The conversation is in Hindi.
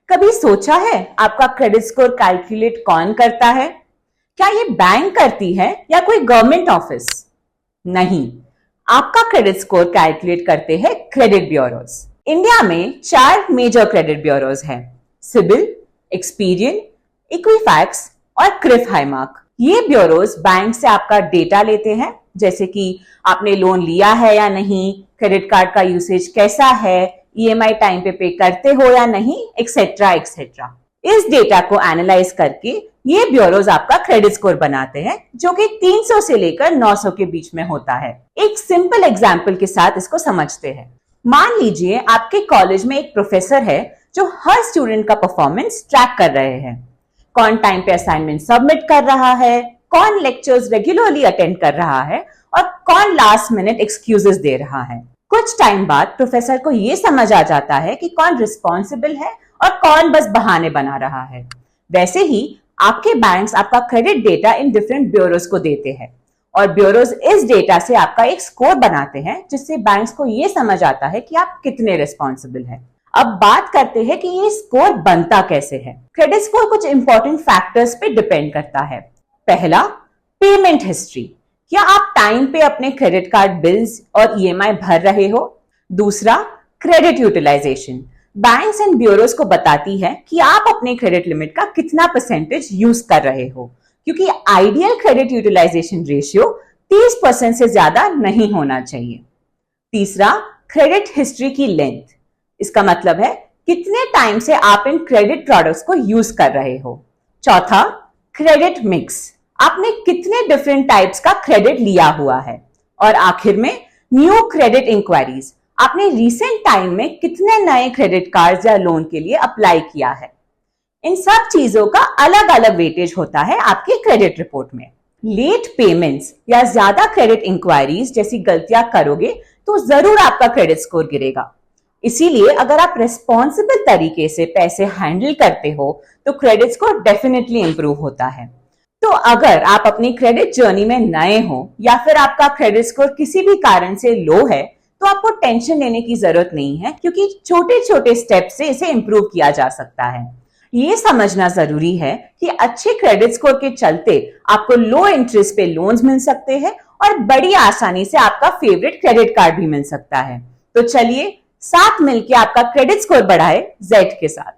कभी सोचा है आपका क्रेडिट स्कोर कैलकुलेट कौन करता है? क्या ये बैंक करती है या कोई गवर्नमेंट ऑफिस? नहीं, आपका क्रेडिट स्कोर कैलकुलेट करते हैं क्रेडिट ब्यूरोज। इंडिया में 4 मेजर क्रेडिट ब्यूरोज हैं: सिबिल, एक्सपीरियन, इक्विफैक्स और क्रिफ हाईमार्क। ये ब्यूरोज बैंक से आपका डेटा लेते हैं, जैसे कि आपने लोन लिया है या नहीं, क्रेडिट कार्ड का यूसेज कैसा है, ईएमआई टाइम पे करते हो या नहीं, एक्सेट्रा एक्सेट्रा। इस डेटा को एनालाइज करके ये ब्यूरोज आपका क्रेडिट स्कोर बनाते हैं, जो कि 300 से लेकर 900 के बीच में होता है। एक सिंपल एग्जांपल के साथ इसको समझते हैं। मान लीजिए आपके कॉलेज में एक प्रोफेसर है जो हर स्टूडेंट का परफॉर्मेंस ट्रैक कर रहे हैं। कौन टाइम पे असाइनमेंट सबमिट कर रहा है, कौन लेक्चर्स रेगुलरली अटेंड कर रहा है और कौन लास्ट मिनट एक्सक्यूजेस दे रहा है। कुछ टाइम बाद प्रोफेसर को यह समझ आ जाता है कि कौन रिस्पॉन्सिबल है और कौन बस बहाने बना रहा है। वैसे ही आपके बैंक्स आपका credit data in different bureaus को देते हैं और ब्यूरोज इस डेटा से आपका एक स्कोर बनाते हैं, जिससे बैंक्स को यह समझ आता है कि आप कितने रिस्पॉन्सिबल हैं। अब बात करते हैं कि ये स्कोर बनता कैसे है। क्रेडिट स्कोर कुछ इंपॉर्टेंट फैक्टर्स पे डिपेंड करता है। पहला, पेमेंट हिस्ट्री। क्या आप टाइम पे अपने क्रेडिट कार्ड बिल्स और ईएमआई भर रहे हो? दूसरा, credit utilisation. Banks and bureaus को बताती है कि आप अपने क्रेडिट लिमिट का कितना परसेंटेज यूज कर रहे हो, क्योंकि आइडियल क्रेडिट यूटिलाइजेशन रेशियो 30% से ज्यादा नहीं होना चाहिए। तीसरा, क्रेडिट हिस्ट्री की लेंथ। इसका मतलब है कितने टाइम से आप इन क्रेडिट प्रोडक्ट्स को यूज कर रहे हो। चौथा, क्रेडिट मिक्स। आपने कितने डिफरेंट टाइप्स का क्रेडिट लिया हुआ है। और आखिर में, न्यू क्रेडिट इंक्वायरीज। आपने रिसेंट टाइम में कितने नए क्रेडिट कार्ड्स या लोन के लिए अप्लाई किया है। इन सब चीजों का अलग अलग वेटेज होता है आपके क्रेडिट रिपोर्ट में। लेट पेमेंट्स या ज्यादा क्रेडिट इंक्वायरीज जैसी गलतियां करोगे तो जरूर आपका क्रेडिट स्कोर गिरेगा। इसीलिए अगर आप रिस्पॉन्सिबल तरीके से पैसे हैंडल करते हो तो क्रेडिट स्कोर डेफिनेटली इंप्रूव होता है। तो अगर आप अपनी क्रेडिट जर्नी में नए हो या फिर आपका क्रेडिट स्कोर किसी भी कारण से लो है, तो आपको टेंशन लेने की जरूरत नहीं है, क्योंकि छोटे छोटे स्टेप से इसे इंप्रूव किया जा सकता है। ये समझना जरूरी है कि अच्छे क्रेडिट स्कोर के चलते आपको लो इंटरेस्ट पे लोन्स मिल सकते हैं और बड़ी आसानी से आपका फेवरेट क्रेडिट कार्ड भी मिल सकता है। तो चलिए साथ मिलकर आपका क्रेडिट स्कोर बढ़ाए जेड के साथ।